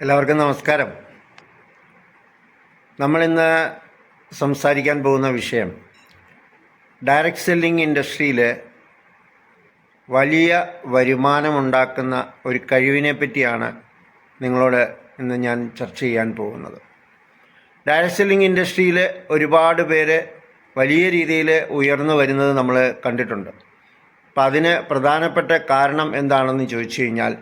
എല്ലാവർക്കും നമസ്കാരം. നമ്മളിന്ന് സംസാരിക്കാൻ പോകുന്ന വിഷയം ഡയറക്റ്റ് സെല്ലിംഗ് ഇൻഡസ്ട്രിയിൽ വലിയ വരുമാനമുണ്ടാക്കുന്ന ഒരു കഴിവിനെ പറ്റിയാണ് നിങ്ങളോട് ഇന്ന് ഞാൻ ചർച്ച ചെയ്യാൻ പോകുന്നത്. ഡയറക്റ്റ് സെല്ലിംഗ് ഇൻഡസ്ട്രിയിൽ ഒരുപാട് പേര് വലിയ രീതിയിൽ ഉയർന്നു വരുന്നത് നമ്മൾ കണ്ടിട്ടുണ്ട്. അപ്പം അതിന് പ്രധാനപ്പെട്ട കാരണം എന്താണെന്ന് ചോദിച്ചു കഴിഞ്ഞാൽ,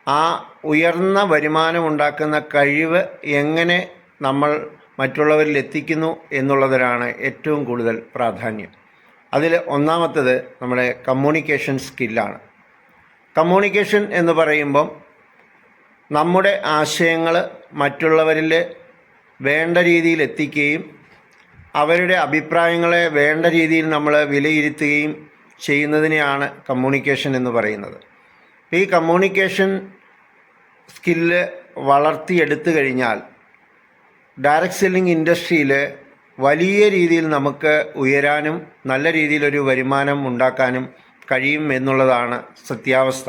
ആ ഉയർന്ന വരുമാനമുണ്ടാക്കുന്ന കഴിവ് എങ്ങനെ നമ്മൾ മറ്റുള്ളവരിൽ എത്തിക്കുന്നു എന്നുള്ളതിനാണ് ഏറ്റവും കൂടുതൽ പ്രാധാന്യം. അതിൽ ഒന്നാമത്തേത് നമ്മുടെ കമ്മ്യൂണിക്കേഷൻ സ്കില്ലാണ്. കമ്മ്യൂണിക്കേഷൻ എന്ന് പറയുമ്പം നമ്മുടെ ആശയങ്ങൾ മറ്റുള്ളവരിൽ വേണ്ട രീതിയിൽ എത്തിക്കുകയും അവരുടെ അഭിപ്രായങ്ങളെ വേണ്ട രീതിയിൽ നമ്മൾ വിലയിരുത്തുകയും ചെയ്യുന്നതിനെയാണ് കമ്മ്യൂണിക്കേഷൻ എന്ന് പറയുന്നത്. ഈ കമ്മ്യൂണിക്കേഷൻ സ്കില്ല് വളർത്തിയെടുത്തു കഴിഞ്ഞാൽ ഡയറക്റ്റ് സെല്ലിംഗ് ഇൻഡസ്ട്രിയിൽ വലിയ രീതിയിൽ നമുക്ക് ഉയരാനും നല്ല രീതിയിലൊരു വരുമാനം ഉണ്ടാക്കാനും കഴിയും എന്നുള്ളതാണ് സത്യാവസ്ഥ.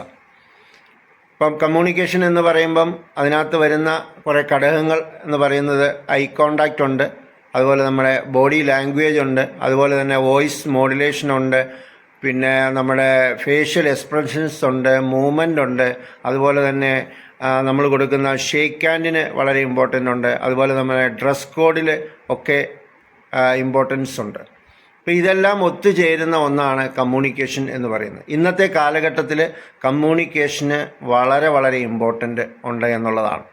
ഇപ്പം കമ്മ്യൂണിക്കേഷൻ എന്ന് പറയുമ്പം അതിനകത്ത് വരുന്ന കുറേ ഘടകങ്ങൾ എന്ന് പറയുന്നത് ഐ കോണ്ടാക്റ്റ് ഉണ്ട്, അതുപോലെ നമ്മുടെ ബോഡി ലാംഗ്വേജ് ഉണ്ട്, അതുപോലെ തന്നെ വോയിസ് മോഡുലേഷൻ ഉണ്ട്, പിന്നെ നമ്മുടെ ഫേഷ്യൽ എക്സ്പ്രഷൻസ് ഉണ്ട്, മൂവ്മെൻ്റ് ഉണ്ട്, അതുപോലെ തന്നെ നമ്മൾ കൊടുക്കുന്ന ഷേക്ക് ഹാൻഡിന് വളരെ ഇമ്പോർട്ടൻ്റ് ഉണ്ട്, അതുപോലെ നമ്മുടെ ഡ്രസ് കോഡിൽ ഒക്കെ ഇമ്പോർട്ടൻസ് ഉണ്ട്. അപ്പോൾ ഇതെല്ലാം ഒത്തുചേരുന്ന ഒന്നാണ് കമ്മ്യൂണിക്കേഷൻ എന്ന് പറയുന്നത്. ഇന്നത്തെ കാലഘട്ടത്തിൽ കമ്മ്യൂണിക്കേഷന് വളരെ വളരെ ഇമ്പോർട്ടൻ്റ് ഉണ്ട് എന്നുള്ളതാണ്.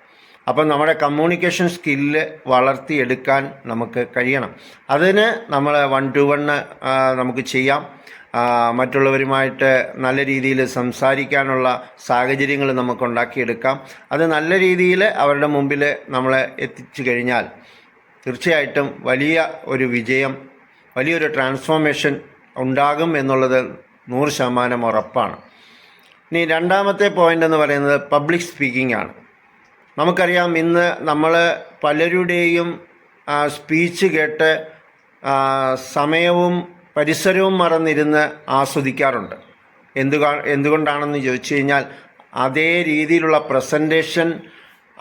അപ്പം നമ്മുടെ കമ്മ്യൂണിക്കേഷൻ സ്കില്ല് വളർത്തിയെടുക്കാൻ നമുക്ക് കഴിയണം. അതിന് നമ്മൾ 1-to-1 നമുക്ക് ചെയ്യാം. മറ്റുള്ളവരുമായിട്ട് നല്ല രീതിയിൽ സംസാരിക്കാനുള്ള സാഹചര്യങ്ങൾ നമുക്ക് ഉണ്ടാക്കിയെടുക്കാം. അത് നല്ല രീതിയിൽ അവരുടെ മുമ്പിൽ നമ്മൾ എത്തിച്ചു കഴിഞ്ഞാൽ തീർച്ചയായിട്ടും വലിയ ഒരു വിജയം, വലിയൊരു ട്രാൻസ്ഫോർമേഷൻ ഉണ്ടാകും എന്നുള്ളത് 100% ഉറപ്പാണ്. ഇനി രണ്ടാമത്തെ പോയിൻ്റ് എന്ന് പറയുന്നത് പബ്ലിക് സ്പീക്കിംഗ് ആണ്. നമുക്കറിയാം, ഇന്ന് നമ്മൾ പലരുടെയും സ്പീച്ച് കേട്ട് സമയവും പരിസരവും മറന്നിരുന്ന് ആസ്വദിക്കാറുണ്ട്. എന്തുകൊണ്ടാണെന്ന് ചോദിച്ചു കഴിഞ്ഞാൽ, അതേ രീതിയിലുള്ള പ്രസൻറ്റേഷൻ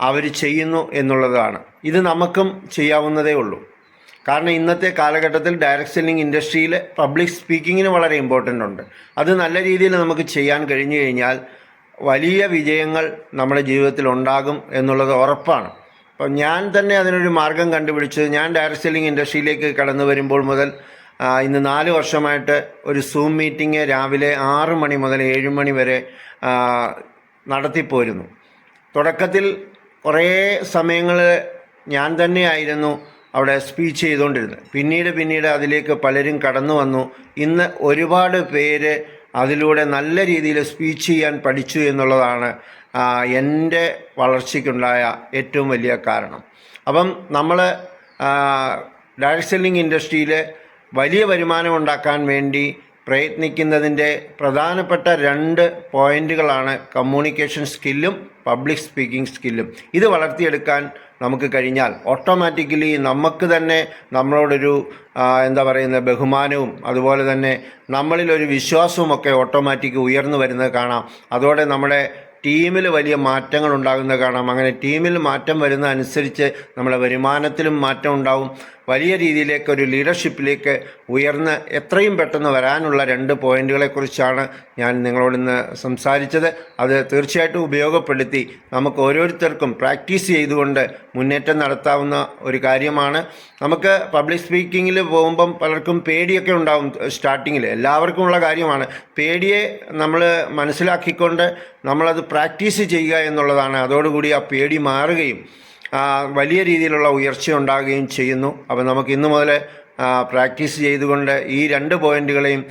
അവർ ചെയ്യുന്നു എന്നുള്ളതാണ്. ഇത് നമുക്കും ചെയ്യാവുന്നതേ ഉള്ളൂ. കാരണം ഇന്നത്തെ കാലഘട്ടത്തിൽ ഡയറക്റ്റ് സെല്ലിംഗ് ഇൻഡസ്ട്രിയിൽ പബ്ലിക് സ്പീക്കിങ്ങിന് വളരെ ഇമ്പോർട്ടൻ്റ് ഉണ്ട്. അത് നല്ല രീതിയിൽ നമുക്ക് ചെയ്യാൻ കഴിഞ്ഞു കഴിഞ്ഞാൽ വലിയ വിജയങ്ങൾ നമ്മുടെ ജീവിതത്തിൽ ഉണ്ടാകും എന്നുള്ളത് ഉറപ്പാണ്. അപ്പം ഞാൻ തന്നെ അതിനൊരു മാർഗം കണ്ടുപിടിച്ചത്, ഞാൻ ഡയറക്റ്റ് സെല്ലിംഗ് ഇൻഡസ്ട്രിയിലേക്ക് കടന്നു വരുമ്പോൾ മുതൽ ഇന്ന് 4 വർഷമായിട്ട് ഒരു സൂം മീറ്റിംഗ് രാവിലെ 6 മണി മുതൽ 7 മണി വരെ നടത്തിപ്പോരുന്നു. തുടക്കത്തിൽ കുറേ സമയങ്ങൾ ഞാൻ തന്നെയായിരുന്നു അവിടെ സ്പീച്ച് ചെയ്തുകൊണ്ടിരുന്നത്. പിന്നീട് അതിലേക്ക് പലരും കടന്നു വന്നു. ഇന്ന് ഒരുപാട് പേര് അതിലൂടെ നല്ല രീതിയിൽ സ്പീച്ച് ചെയ്യാൻ പഠിച്ചു എന്നുള്ളതാണ് എൻ്റെ വളർച്ചയ്ക്കുണ്ടായ ഏറ്റവും വലിയ കാരണം. അപ്പം നമ്മൾ ഡയറക്റ്റ് സെല്ലിംഗ് ഇൻഡസ്ട്രിയിൽ വലിയ വരുമാനം ഉണ്ടാക്കാൻ വേണ്ടി പ്രയത്നിക്കുന്നതിൻ്റെ പ്രധാനപ്പെട്ട 2 പോയിൻ്റുകളാണ് കമ്മ്യൂണിക്കേഷൻ സ്കില്ലും പബ്ലിക് സ്പീക്കിംഗ് സ്കില്ലും. ഇത് വളർത്തിയെടുക്കാൻ നമുക്ക് കഴിഞ്ഞാൽ ഓട്ടോമാറ്റിക്കലി നമുക്ക് തന്നെ നമ്മളോടൊരു ബഹുമാനവും അതുപോലെ തന്നെ നമ്മളിലൊരു വിശ്വാസവും ഒക്കെ ഓട്ടോമാറ്റിക് ഉയർന്നു വരുന്നത് കാണാം. അതോടെ നമ്മുടെ ടീമിൽ വലിയ മാറ്റങ്ങൾ ഉണ്ടാകുന്നത് കാണാം. അങ്ങനെ ടീമിൽ മാറ്റം വരുന്ന അനുസരിച്ച് നമ്മുടെ വരുമാനത്തിലും മാറ്റം ഉണ്ടാവും. വലിയ രീതിയിലേക്ക് ഒരു ലീഡർഷിപ്പിലേക്ക് ഉയർന്ന് എത്രയും പെട്ടെന്ന് വരാനുള്ള 2 പോയിൻ്റുകളെക്കുറിച്ചാണ് ഞാൻ നിങ്ങളോടിന്ന് സംസാരിച്ചത്. അത് തീർച്ചയായിട്ടും ഉപയോഗപ്പെടുത്തി നമുക്ക് ഓരോരുത്തർക്കും പ്രാക്ടീസ് ചെയ്തുകൊണ്ട് മുന്നേറ്റം നടത്താവുന്ന ഒരു കാര്യമാണ്. നമുക്ക് പബ്ലിക് സ്പീക്കിങ്ങിൽ പോകുമ്പം പലർക്കും പേടിയൊക്കെ ഉണ്ടാവും. സ്റ്റാർട്ടിങ്ങിൽ എല്ലാവർക്കുമുള്ള കാര്യമാണ്. പേടിയെ നമ്മൾ മനസ്സിലാക്കിക്കൊണ്ട് നമ്മളത് പ്രാക്ടീസ് ചെയ്യുക എന്നുള്ളതാണ്. അതോടുകൂടി ആ പേടി മാറുകയും വലിയ രീതിയിലുള്ള ഉയർച്ച ഉണ്ടാകുകയും ചെയ്യുന്നു. അപ്പോൾ നമുക്ക് ഇന്നു മുതൽ പ്രാക്ടീസ് ചെയ്തുകൊണ്ട് ഈ 2 പോയിൻ്റുകളെയും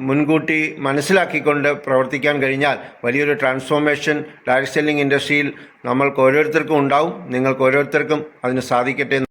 മുൻകൂട്ടി മനസ്സിലാക്കിക്കൊണ്ട് പ്രവർത്തിക്കാൻ കഴിഞ്ഞാൽ വലിയൊരു ട്രാൻസ്ഫോർമേഷൻ ഡയറക്റ്റ് സെല്ലിംഗ് ഇൻഡസ്ട്രിയിൽ നമ്മൾക്ക് ഓരോരുത്തർക്കും ഉണ്ടാവും. നിങ്ങൾക്ക് ഓരോരുത്തർക്കും അതിന് സാധിക്കട്ടെ എന്ന്